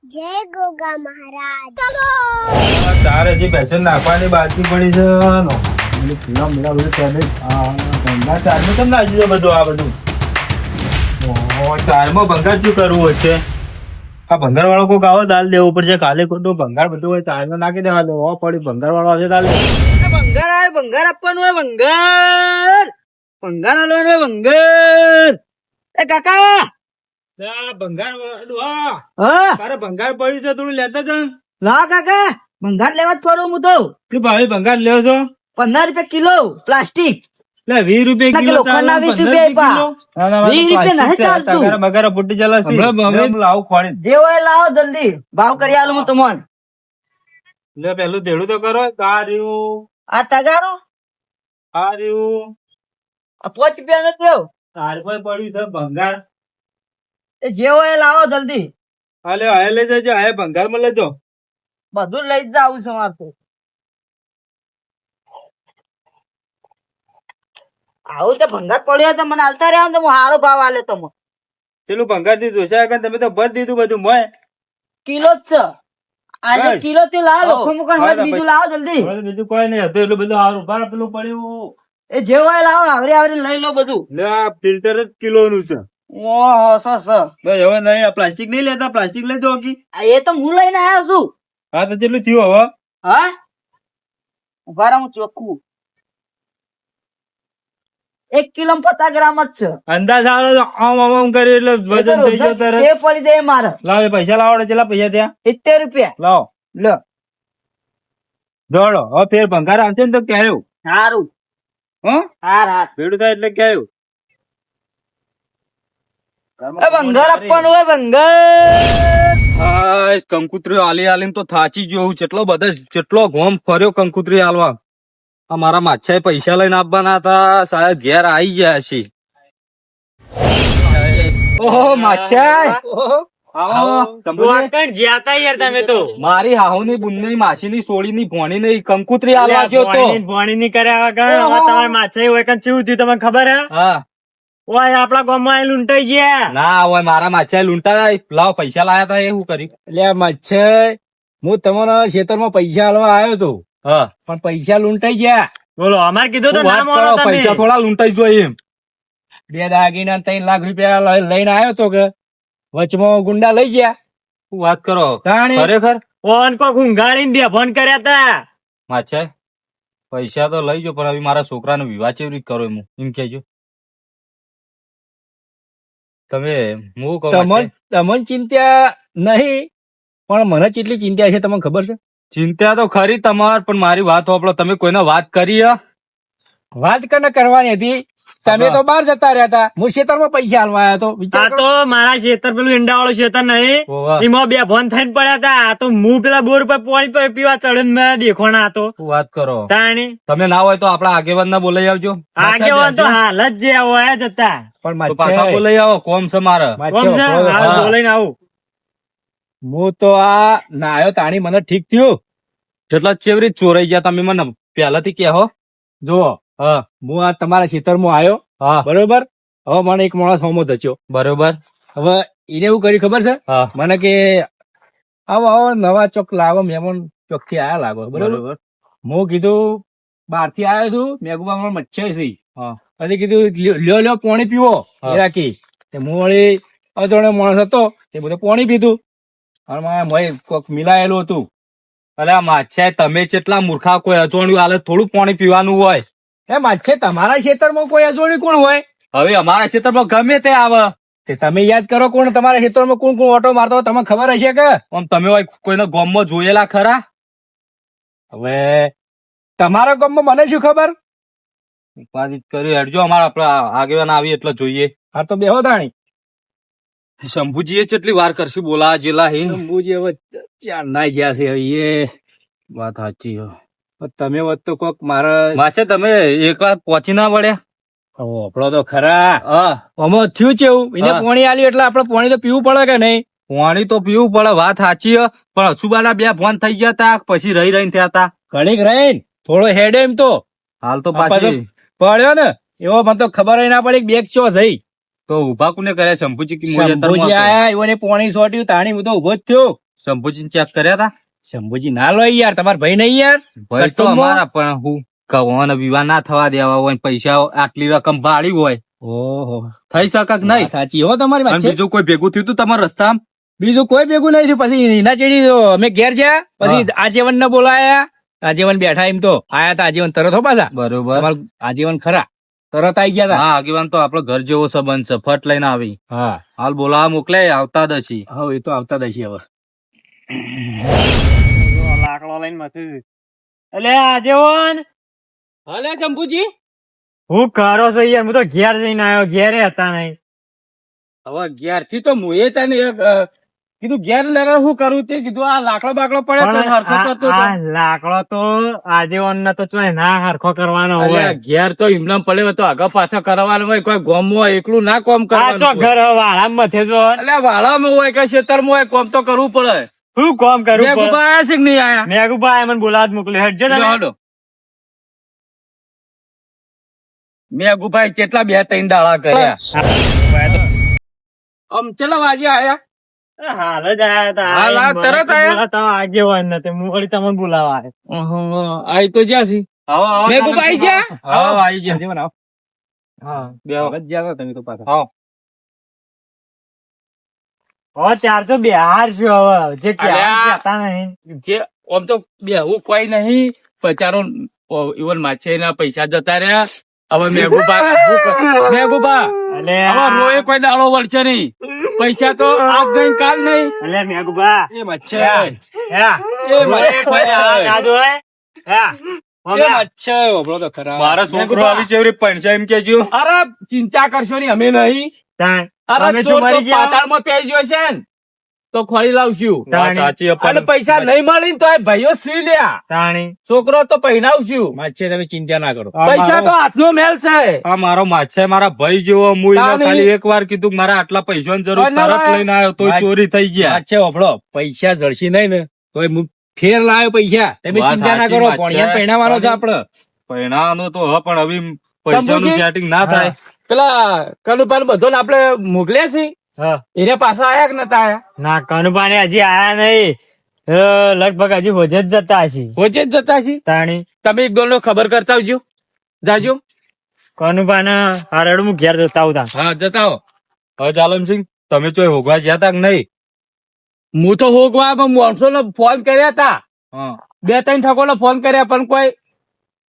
જય ગોગા મહારાજ. ચલો તારે જે પેશન નાખવાની બાકી પડી છે નો પીલા મીલા બધું ચાલે ભંગાર ચારમાં કેમ નાખી છે બધું આ બધું ચારમાં ભંગાર શું કરવું હશે આ ભંગાર વાળો કોઈ આવો દાલ દેવું પડશે કાલે ખોટું ભંગાર બધું હોય ચારમાં નાખી દેવા દેવો પડી ભંગાર વાળો આવશે દાલ ભંગાર આવે ભંગાર આપવાનું હોય ભંગાર ભંગાર આલવાનું હોય ભંગાર એ કાકા ભંગાર હા તારે ભંગાર પડ્યું છે થોડું લેતા જ લા કાકા ભંગાર લેવા જ ફરું હું તો કે ભાઈ ભંગાર લેવો છો 15 રૂપિયા કિલો પ્લાસ્ટિક લે 20 રૂપિયા કિલો લોખંડના 20 રૂપિયા પા. 20 રૂપિયા નહીં ચાલતું. બગારા ફૂટી જલાસી લાવ ખોણી જે હોય લાવો જલ્દી ભાવ કરી આલું હું તમને લે પેલું દેડું તો કરો તાર્યું આ તગારો તાર્યું આ 5 રૂપિયા નો થયો તાર પર પડ્યું છે ભંગાર એ જે હોય લાવો જલ્દી હાલે હાય લઈ જજો હાય ભંગાર માં લેજો બધું લઈ જ જાવું છે મારે તો આવું તો ભંગાર પડ્યો તો મને હાલતા રહ્યા ને તો હું સારો ભાવ આલે તમે પેલું ભંગાર થી જોશા કે તમે તો ભર દીધું બધું મોય કિલો જ છે આજે બસ. કિલો થી લાવો આવો. લોખો મુકન હોય તો બીજું લાવો જલ્દી હવે બીજું કોઈ નહીં હતું એટલું બધું હારું બાર પેલું પડ્યું એ જે હોય લાવો આવરી આવરી લઈ લો બધું લે આ ફિલ્ટર જ કિલો નું છે ઓહો સસ ભાઈ હવે નહીં આ પ્લાસ્ટિક નહીં લેતા પ્લાસ્ટિક લઈ દો કી એ તો હું લઈને આવ્યો છું હા તો કેટલું થયું હવે હા ઉભા રહો, હું ચોખ્ખું 1 કિલો 50 ગ્રામ જ છે અંદાજ આવે તો આમ કરી એટલે વજન થઈ ગયો તરત એ પડી દે મારે લાવ એ પૈસા લાવો કેટલા પૈસા ત્યાં 70 રૂપિયા લાવો લો દોડો હવે ફેર ભંગાર આવશે ને તો ક્યાં સારું હા હાર હાર ભેડું થાય એટલે ક્યાં એ ભંગાર આપવાનું હોય ભંગાર હા કંકુતરી આલી આલીને તો થાચી ગયો હું જેટલો ગોમ ફર્યો કંકુતરી આલવા આ મારા માછાએ પૈસા લઈને આપવાના હતા સાહેબ ઘેર આવી ગયા છે ઓહો માછાય આવો તમે તો મારી હાહુની બુનની માસીની સોળીની ભોણીની કંકુતરી આલવા ગયો તો ભણી ની કર્યા વગર હવે તમારે માછાઈ હોય કે શું થયું તમને ખબર હે હા ઓય આપડા ગામમાં એ લૂંટાઈ ગયા ના હોય મારા માછાએ લૂંટા લાવ પૈસા લાયા તા એ શું કરી એટલે મચ્છર હું તમારા ખેતરમાં પૈસા આલવા આવ્યો હતો હા પણ પૈસા લૂંટાઈ ગયા બોલો અમારે કીધું તો શું ના વાત મોનો કરો, તમે પૈસા થોડા લૂંટાઈ જોઈએ એમ 2 દાગીના 3 લાખ રૂપિયા લઈને આવ્યો હતો કે વચમાં ગુંડા લઈ ગયા શું વાત કરો તાણી ખરેખર ફોન કોક ઊંઘાડીને દે ફોન કર્યા તા માછાય પૈસા તો લઈ જો પણ હવે મારા છોકરાનો વિવાહ કેવી રીતે કરો એમ કેજો તમે હું કહું માછાય, તમને ચિંતા નહીં પણ મને કેટલી ચિંતા છે તમને ખબર છે ચિંતા તો ખરી તમાર પણ મારી વાત હોપડો તમે કોઈને વાત કરી હે? વાત કને કરવાની હતી તમે તો બહાર જતા રહ્યા હતા હું ખેતરમાં પૈસા આલવા આવ્યો હતો વિચાર આ કરો. તો મારા ખેતર પેલું ઈંડા વાળું ખેતર નહીં ઓવા, એમાં બે ફોન થઈને પડ્યા તા આ તો હું પેલા બોર પર પાણી પીવા ચડે મેં દેખોણા હતો શું વાત કરો તાણી તમે ના હોય તો આપડા આગેવાન ના બોલાઈ આવજો આગેવાન તો હાલ જ જે હોય જતા પણ તો પાછા મચ્છર બોલાઈ આવો કોમ છે મારે કોમ છે મચ્છર, હાલ હા. બોલાઈને આવું હું તો આ નાયો તાણી મને ઠીક થયું કેટલા ચેવરી ચોરાઈ ગયા તમે મને પહેલાથી કહો જુઓ હા હું આ તમારા ખેતરમાં આવ્યો હા બરોબર હવે મને એક માણસ હોમો ધચ્યો બરોબર હવે એને એવું કર્યું ખબર છે હા મને કે આવો આવો નવા ચોક લાવો મહેમાન ચોક થી આયા લાગો બરોબર બરોબર હું કીધું બહાર થી આવ્યો છું મેઘુબા મચ્છર છે હા પછી કીધું લ્યો લ્યો પાણી પીવો હા. એ રાખી તે હું વળી અજાણ્યો માણસ હતો તે બધું પાણી પીધું અને મારે મોંએ કોક મિલાયેલું હતું અલે આ માછાય તમે કેટલા મૂર્ખા કોઈ અજોણ્યું હાલે થોડું પાણી પીવાનું હોય એ માછે તમારા ખેતરમાં કોઈ અજાણ્યું કોણ હોય હવે અમારા ક્ષેત્રમાં ગમે તે આવે તે તમે યાદ કરો કોણ તમારા ખેતરમાં કોણ કોણ ઓટો મારતો હોય તમને ખબર હશે કે આમ તમે હોય કોઈને ગામમાં જોયેલા ખરા હવે તમારા ગામમાં મને શું ખબર ઉપાધિ કરી હેડજો અમારા આપડા આગેવાન આવી એટલે જોઈએ હા તો બેહો તાણી શંભુજી એ કેટલી વાર કરશે બોલા જેલા હે શંભુજી હવે ચાર ના જ્યાં છે હવે એ વાત સાચી હો તમે વત તો કોક મારા માછે તમે એક વાર પહોંચી ના વળ્યા આપણો તો ખરા હા આમાં થયું છે એવું એને હા. પાણી આલ્યું એટલે આપણે પાણી તો પીવું પડે કે નહીં પાણી તો પીવું પડે વાત સાચી હે પણ અશુબાના બે ફોન થઈ ગયા તા પછી રહી રહીને થયા તા ઘણીક રહીને થોડો હેડ એમ તો હાલ તો આ પાછી પડ્યો ને એવો મને તો ખબર ના પડી બેગ ચો જઈ તો ઉભા કોને કર્યા શંભુજી કે મોજે શંભુજી આયા ઈવોને પોણી સોટ્યું તાણી હું તો ઉભો જ થયો. શંભુજી ચેક કર્યા હતા શંભુજી ના લો યાર, તમાર ભાઈ નહીં યાર. ભાઈ તો કટુંબમાં? અમારા પણ હું કહોને વિવાહ ના થવા દેવા હોય ને પૈસા આટલી રકમ ભાડી હોય ઓહો, થઈ શકે કે નહીં? સાચી હો તમારી વાત અને છે. બીજું કોઈ ભેગું થયું તું તમારા રસ્તામાં? બીજું કોઈ ભેગું નહીં થયું. પછી એના ચેડી તો અમે ઘેર ગયા, પછી આજીવન ને બોલાયા. આજીવન બેઠા એમ તો આયા તા આજીવન તરત હો પાછા. બરોબર. અમારું આજીવન ખરા તરત આઈ ગયા તા. હા આગેવાન તો આપડો ઘર જેવો સંબંધ છે, ફટ લઈને આવી. હા હાલ બોલાવા મોકલે આવતા દશી. હા એ તો આવતા જ હશે હવે. લાકડો લઈને મથી એટલે આજેવન હાલે શંભુજી હું કરો છો યાર? હું તો ઘેર જઈને આવ્યો, ઘેરે હતા નહીં. હવે ઘેર થી તો હું એ તને કીધું ઘેર લઈને શું કરું તે કીધું આ લાકડો બાકડો પડે તો હરખો કરતો હતો. આ લાકડો તો આજેવન ના તો ચોય ના હરખો કરવાનો હોય. અલ્યા, ઘેર તો ઇમનામ પડે તો આગળ પાછા કરવાનું હોય, કોઈ ગોમમાં હોય એકલું ના કોમ આ ચો કરવાનું. ઘર વાળા મથે જો એટલે વાળામાં હોય કે ખેતરમાં હોય કોમ તો કરવું પડે. શું કોમ કરું? મેં ગુબા આયા છે કે નહીં આયા? મેઘુભાઈ મને બોલાવત મોકલે હેડજે તમે. હાલો. મેં ગુભાઈ કેટલા 2-3 દાડા કર્યા. આમ ચલો વાજે આયા. હાલ જ આયા હતા. હાલ આ તરત આયા? બોલાતા આગેવાન નથી, હું વળી તમને બોલાવા આવ્યો. આઈ તો જ્યાંથી મેં ગુભાઈ છે. આવો આવી ગયા. આજીવન આવો. હા હવે જ ગયા તા તમે તો પાછા. હવે 400 બિહાર છું હવે જે અલ્યા. કહેતા નહીં. જે આમ તો બેહવું કોઈ નહીં, બચારો ઇવન માછે ના પૈસા જતા રહ્યા. હવે મેઘુબા અલે હવે રોએ કોઈ દાડો વળશે નહીં. પૈસા તો આજ નહીં કાલ નહીં. અલે મેઘુબા એ મચ્છર એ મચ્છર ઓબળો તો ખરા. મારા છોકરો આવી ચેવરી પૈસા એમ કેજો. અરે ચિંતા કરશો નહીં, અમે નહીં. અરે ચોર તો પાતાળમાં પેઈ ગયો છે ને તો ખોળી લાવશું. અને પૈસા નહીં મળી તો ભાઈઓ સી લ્યા. છોકરો તો પહેરાવશું. મચ્છર તમે ચિંતા ના કરો. પૈસા તો હાથનો મેલ છે. આ મારો માછે મારા ભાઈ જેવો હું ખાલી એક વાર કીધું કે મારે આટલા પૈસાની જરૂર તરત લઈને આવ્યો તો ચોરી થઈ ગયા. મચ્છર ઓબળો પૈસા જળસી નહીં ને તો હું ફેર લાવ્યો પૈસા. તમે વાત ચિંતા ના સાચી, કરો. મચ્છર. પોણિયા પહેણાવાનો છે આપડે. પહેણાવાનું તો હ પણ હવે પૈસાનું સેટિંગ ના થાય. પેલા કનુભાઈ બધો આપડે મોકલ્યા છે એને પાછા આયા કે નતા આયા? ના કનુભાઈ હજી આયા નહીં. લગભગ હજી હોજે જ જતા હશે. હોજે જ જતા છે. તાણી તમે એક દોનો ખબર કરતા આવજો. જાજો. કનુભાઈ હારડ હું ઘેર જતા આવતા. હા જતા આવો. હવે જાલમસિંહ તમે ચોય હોગવા ગયા તા કે નહીં? હું તો હોગવા માણસો નો ફોન કર્યા હતા. 2-3 ઠકોનો ફોન કર્યા પણ કોઈ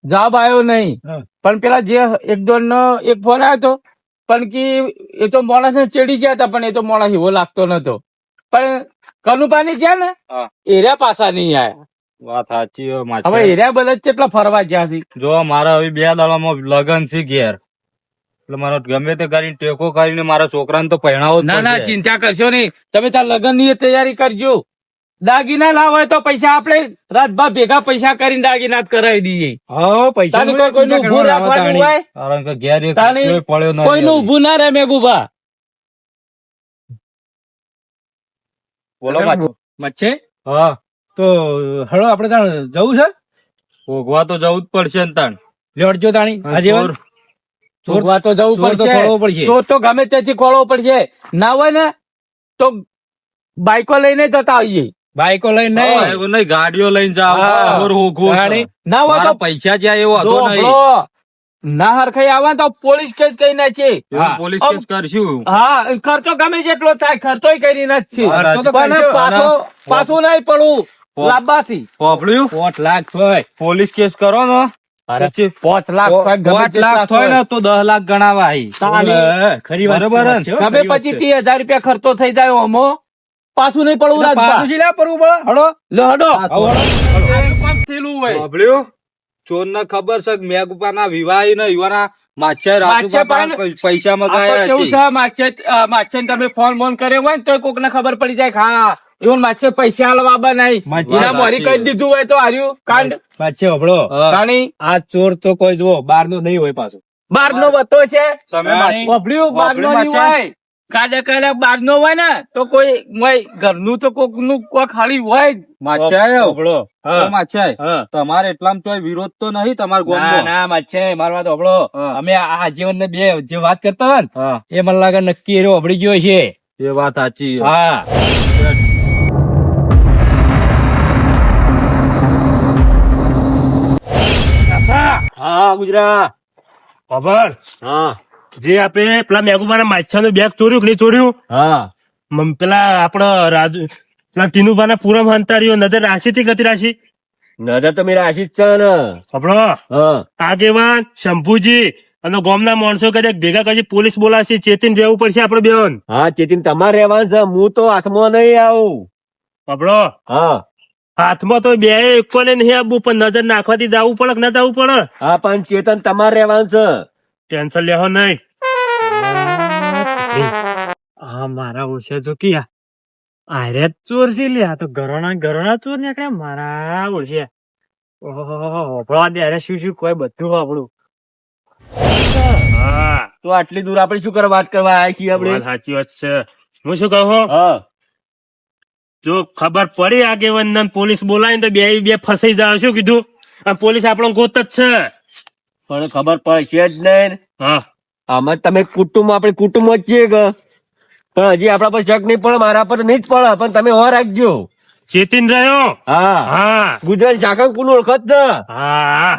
જવાબ આવ્યો નહીં. પણ પેલા જે એક દોન નો એક ફોન આવ્યો હતો પણ કે એ તો માણસ ને ચડી ગયા હતા પણ એ તો માણસ એવો લાગતો નતો. પણ કનુભાઈ છે ને એરિયા પાછા નહીં આયા. વાત સાચી હો હવે માછે. એરિયા બધા કેટલા ફરવા ગયા છે. જો મારા હવે 2 દાડામાં લગન છે ઘેર એટલે મારો ગમે તે કરીને ટેકો કરીને મારા છોકરાને તો પહેણાવો જ ના ના પડશે. ચિંતા કરશો નહીં. તમે તાર લગ્ન ની તૈયારી કરજો. દાગીના ના હોય તો પૈસા આપણે રાતભર ભેગા પૈસા કરીને દાગીના જ કરાવી દઈએ. હા પૈસા તાને કોઈ કોઈનું ઊભું રાખવાનું હોય કારણ કે ઘેર એક તાણી રૂપિયો પડ્યો નહીં. કોઈનું ઊભું ના રહે મેઘુભા. બોલો માછો. મચ્છર હા તો હળો આપડે ત્યાં જવું છે. હોગવા તો જવું જ પડશે ને તાણ. લેવડજો તાણી આજીવન. ચોર. ચોરવા તો જવું ચોર તો ખોળવો પડશે. પડશે. ચોર તો ગમે ત્યાંથી ખોળવો પડશે. ના હોય ને તો બાઈકો લઈને જતા આવીએ. બાઈકો લઈને હા, નહીં. એવું નહીં, ગાડીઓ લઈને જાઓ. હા. ચોર હોગવો છે. તાણી. ના હોય મારા તો પૈસા જ્યાં એવો હતો નહીં. ડોબલો. ના હરખાઈ આવે ને તો પોલીસ કેસ કઈ ના છે. એવું પોલીસ કેસ કરશું. હા ખર્ચો ગમે જેટલો થાય ખર્ચો કરી નથી. ખર્ચો તો પણ કરશો. પાછું નહીં પડવું લાંબાથી. પોપડ્યું 5 લાખ થાય. પોલીસ કેસ કરો ને પછી 5 લાખ થાય, ગમે 5 તેટલા લાખ થાય ને તો 10 લાખ ગણાવા આઈ. તાણી. ખરી વાત બરોબર છે, ને? હો, ગમે ખરી વાત છે. 25-30 હજાર રૂપિયા ખર્ચો થઈ જાય ઓમો પાછું નહીં પડવું પાછું રાજભા. શી લેવા પડવું પડે? હળો. લો હડો. આવો હળો. થયેલું હોય. પોપડ્યું ચોર ને ખબર છે કે મેઘુપા ના વિવાહ ને યુવાના માછે માછે પણ- પૈસા આ તો મગાયા કેવું છે. છે માછે ને તમે ફોન કર્યો હોય ને તો કોક ને ખબર પડી જાય કે હા એવું માછે પૈસા હાલવા બા નહીં. માછે એના મોરી સાચી. કહી દીધું હોય તો હાર્યું કાંડ. પાછે હળો. હા. તાણી આ ચોર તો કોઈ જુઓ બાર નો નહીં હોય પાછો. બાર નો વતો છે. તમે તાણી. વાપર્યું બાર નો વાપર્યું નહીં માછે? હોય. કાલે બાર નો હોય ને તો કોઈ ઘરનું તો કોક નું કોઈ ખાલી હોય જ. તમારે એટલામાં તો વિરોધ તો નહીં તમારા ના ગામમાં? ના માછાઈ મારી વાત હોભળો. હા. અમે આ આજીવન ને બે જે વાત કરતા હોય ને હા એ મને લાગે નક્કી એરો અબડી ગયો છે. એ વાત સાચી છે. હા હા ગુજરાત ખબર હા જે આપણે પેલા મેઘુબાના માછાનું બેગ ચોર્યું કે નહીં ચોર્યું? હા પેલા આપડે રાજુ પેલા ટીનુબાના પૂરમ હંતારીઓ નજર રાશી થી ગતિ રાશી નજર તો મેરા આશીષ છે ને. ખબરો હા આગેવાન શંભુજી અને ગામના માણસો કદાચ ભેગા કરી પોલીસ બોલાવશે, ચેતીને રહેવું પડશે આપડે બેન. હા ચેતીન તમારે રહેવાનું છે, હું તો હાથમાં નહીં આવું. ખબરો હા હાથમાં તો બે એકોને નહીં આવવું, પણ નજર નાખવાથી જવું પડે કે ના જવું પડે? હા પણ ચેતન તમારે રહેવાનું છે. ટેન્શન લેવો નહીં. હા મારા ઓછે જો કિયા આરે ચોર છે લે આ તો ઘરોના ચોર નીકળે મારા ઓળશે. ઓહો ભળવા દે અરે શું શું કોઈ બધું આપણું. હા તો આટલી દૂર આપણે શું કરવા વાત કરવા આવ્યા છીએ આપણે? વાત સાચી વાત છે. હું શું કહું, હા જો ખબર પડી આગેવાન પોલીસ બોલાય તો બે ફસાઈ જાવ. શું કીધું? આ પોલીસ આપણો ગોત જ છે. પણ ખબર પડશે જ નહીં. હા આમાં તમે કુટુંબ આપણે કુટુંબ જ છીએ કે પણ હજી આપણા પર શક નહીં પડે, મારા પર નહીં જ પડે, પણ તમે હો રાખજો. ચેતીન રહ્યો. હા હા ગુજરાત શાખા કુલ ઓળખત ને. હા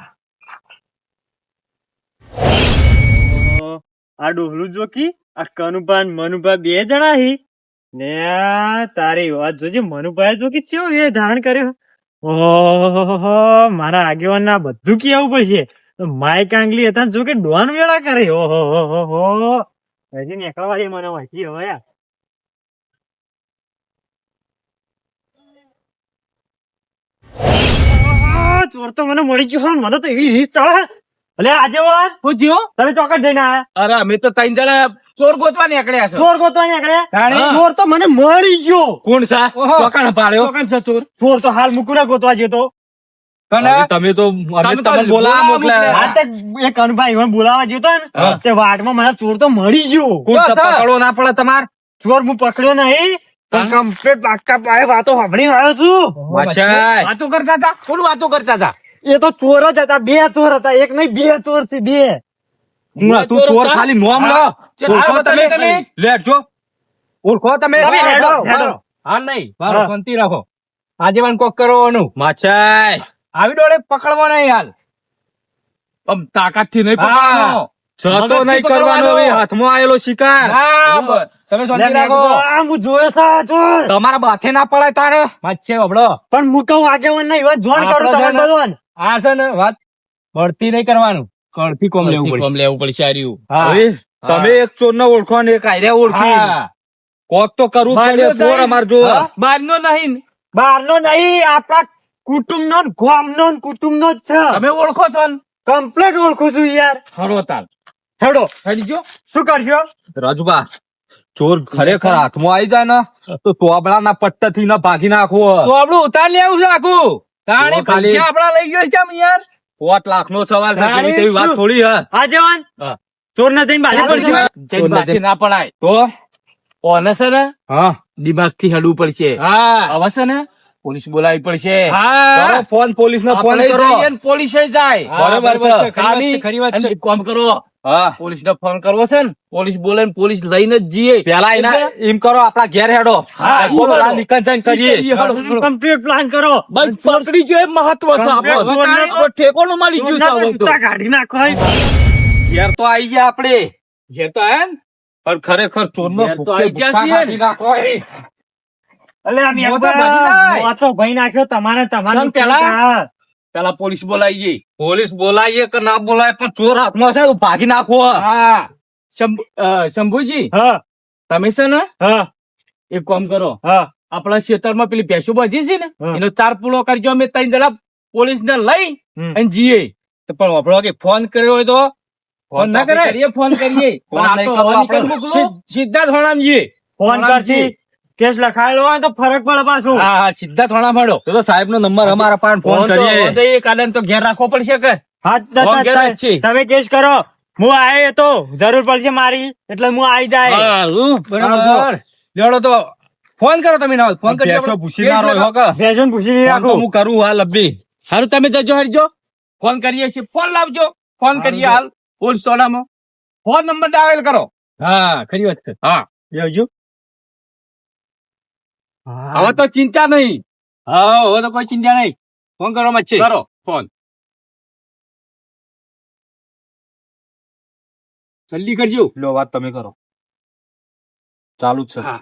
આ ડોહલું જો કી આ કનુભા ને મનુભા બે જણા હી ને આ તારી વાત જોજે મનુભાઈ જો કે કેવો એ ધારણ કર્યો. ઓહો મારા આગેવાન ના બધું કેવું પડશે. માય કાંગલી હતા જો કે ડોન વેળા કરે. ઓહો હજી નીકળવા દે મને વાંચી હવે યાર. ચોર તો મને મળી ગયો. મને તો એવી રીત ચાલે. અલે આગેવાન પૂછ્યો તમે ચોકટ જઈને આયા. અરે અમે તો ત્રણ જણા ચોર ગોતવા નીકળ્યા છો. ચોર ગોતવા નીકળ્યા. હા. ચોર તો મને મળી ગયો. કોણ સા ચોકાણ પાડ્યો ચોકન છે ચોર. ચોર તો હાલ મુકુરા ગોતવા જતો. તમે તો તમે તો બોલાવા મોકલ્યા. આ તે એક અનુભાઈ ઈવન બોલાવા જતો ને તે વાટમાં મને ચોર તો મળી ગયો. કોણ તો પકડવો ના પડે તમાર. ચોર હું પકડ્યો નહીં પણ કમ્પ્લીટ પાક્કા પાયે વાતો સાંભળીને આવ્યો છું. માછાઈ વાતો કરતા હતા. કોણ વાતો કરતા હતા? એ તો ચોર જ હતા. બે ચોર હતા. એક નહીં બે ચોર છે. બે તું ચોર ખાલી નોમ લો. ચાલ, ઓળખો આવો તમે તમે. લેટજો. ઓળખો તમે તમે હેડો, હેડો. હાલ નહીં મારો શાંતિ રાખો. આજેવાન કોક કરવાનું. માછાઈ આવી ડોળે પકડવો નહીં હાલ. આમ તાકાતથી નહીં હા. પકડવાનો. જતો નહીં મગજથી કરવાનો પકડવાનો. હવે હાથમાં આવેલો શિકાર. હા. તમે લે, શાંતિ લે, રાખો. આ હું જોયો છે આ ચોર. તમારા બાથે ના પડાય તારે. માછે વબડો. પણ હું કહું આગેવાન નહીં વાત જોન કરું આપણે તમને છે ને- બધું. આ છે ને વાત બળતી નહીં કરવાનું. કળથી કોમ લેવું પડે. કોમ લેવું પડશે આર્યું. હા. હવે તમે એક ચોર ને ઓળખો ને એક આર્યા ઓળખી. હા. કોક તો કરવું પડે. માર્યો ચોર થાય. અમાર જો. બહારનો નહીં ને. બહારનો નહીં આપણા કુટુંબનો ને ગામનો ને કુટુંબનો જ છે. તમે ઓળખો છો ને? કમ્પ્લીટ ઓળખું છું યાર. હરો તાલ. હેડો હેડજો. શું કરશો? રાજુબા ચોર ખરેખર હાથમાં આવી જાય ને તો તોબડા ના પટ્ટા થી ના ભાગી નાખવો. તો આપણું ઉતાર લેવું છે આખું. તાણી તો ખાલી- પૈસા આપડા લઈ ગયો છે આમ યાર. 5 લાખ નો સવાલ છે. તાણી જેવી તેવી વાત શું? થોડી હે. હા જવાન હા. ચોર ને જઈને બાજુ પડશે. જઈને બાથી ના પડાય. તો ઓને છે ને હા દિમાગ થી હડવું પડશે. હા હવે છે ને પોલીસ બોલાવી પડશે. હા કરો ફોન પોલીસ ને ફોન આપણે કરો. જઈએ ને પોલીસે જાય. બરાબર છે. ખાલી ખરી વાત અને છે. એક કામ કરો, હા પોલીસ ને ફોન કરવો છે ને પોલીસ બોલે ને પોલીસ લઈને જ જઈએ. પેલા એના એમ કરો આપડા ઘેર હેડો. હા, બોલો, ઈ આ હેડો. નિકન જઈને કરીએ. કમ્પ્લીટ પ્લાન કરો. બસ પકડી જો એ મહત્વ છે આપણો. ચોરને તો- ઠેકોનું મળી ગયું છે હવે તો. ચોરના કાઢી નાખો. ઘેર તો આવી ગયા આપડે. ઘેર તો આયા ને? પણ ખરેખર ચોર નો ઘેર તો આવી ગયા છીએ ને. અલે આમ મોં તો ભરી નાખ. મોં તો ભરી નાખ્યો તમારે કેમ પેલા? પેલા પોલીસ બોલાવી જઈએ. પોલીસ બોલાવીએ કે ના બોલાય પણ ચોર હાથમાં છે તો ભાગી નાખવો. હા શંભુજી હા તમે છે ને હા એક કામ કરો, હા આપણા ખેતરમાં પેલી ભેંસો બાજી છે ને હા. એનો 4 પૂળો કરજો. અમે 3 જણા પોલીસ ને લઈ હમ. અને જઈએ. પણ વપડો કે ફોન કર્યો હોય તો ફોન ના આપણે કરે. કરીએ, ફોન કરીએ. ફોન પણ આ નહીં તો કરવો હવા આપણે. નીકળ મોકલો. સીધા થોડા જઈએ. ફોન કરતી કેસ લખાયેલો હોય તો ફરક પડે પાછું. હા હા સીધા થોડા મળો. તો સાહેબ નો નંબર અમારા પાસે ફોન ફોન તો કરીએ. વાંધો એ કાલે તો ઘેર રાખવો પડશે કે હા ફોન ઘેર જ છે. તમે કેસ કરો. હું આયો તો જરૂર પડશે મારી એટલે હું આવી જાય હારું. બરાબર લેવડો તો ફોન કરો તમે ના ફોન કરી ભેંસો ભૂસી ના રહ્યો કે ફેશન પૂછી નહીં ફોન તો રાખું હું કરું હાલ અબ્બી સારું તમે જજો હરજો ફોન કરીએ છીએ ફોન લાવજો ફોન કરીએ હાલ પોલીસ સ્ટેશનમાં ફોન નંબર ડાયલ કરો હા ખરી વાત છે હા લેવજો હવે તો ચિંતા નહીં હા હવે તો કોઈ ચિંતા નહીં ફોન કરવામાં જ છે કરો ફોન જલ્દી કરજો લો વાત તમે કરો ચાલુ જ છે હા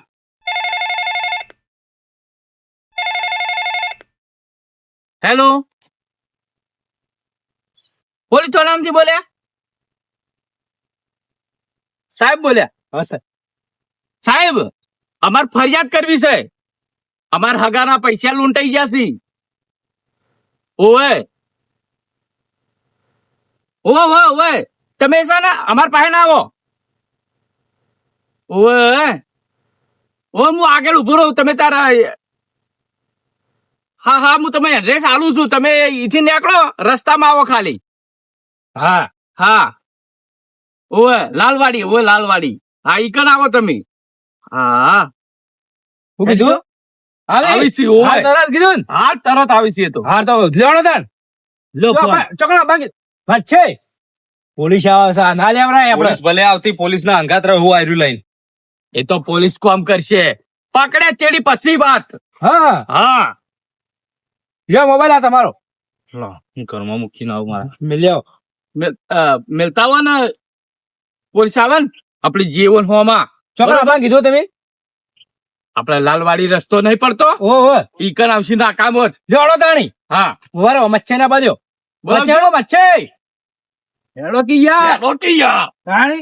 હેલો પોલીસ સ્ટેશનથી બોલ્યા સાહેબ બોલ્યા હા સર સાહેબ અમાર ફરિયાદ કરવી છે અમાર હગાના પૈસા લૂંટાઈ ગયા છે ઓવે ઓવે ઓવે તમે છે ને અમાર પાસે ના આવો ઓવે ઓ હું આગળ ઉભો રહું તમે તારા હા હા હું તમે એડ્રેસ આલું છું તમે અહીંથી નીકળો રસ્તામાં આવો ખાલી હા હા ઓવે લાલવાડી હા ઈકન આવો તમે હા શું કીધું આવી છે હા ઓવે તરત કીધું ને? હા તરત આવી છે એ તો હા તો લેવડો તાન લો ફોન. ચોકડા બાકી વાત છે પોલીસ આવે છે ના લેવરાય આપણે પોલીસ ભલે આવતી પોલીસ ના અંગાત રહે હું આયરું લઈને એ તો પોલીસ કોમ કરશે પકડ્યા ચેડી પછી વાત હા હા લ્યો મોબાઈલ આ તમારો લો હું ઘરમાં મૂકીને આવું મારા મિલ્યો મિલતા હોય ને પોલીસ આવે ને આપડી જીવન હોમાં ચોકડા બાકી કીધું તમે આપડે લાલવાડી રસ્તો નહીં પડતો ઓહો ઈકન આવશે ના કામ જ લેવડો તાણી હા ઉભા મચ્છે ના બાજુ બોલો. મચ્છે હેડો કી યાર રોટી યા તાણી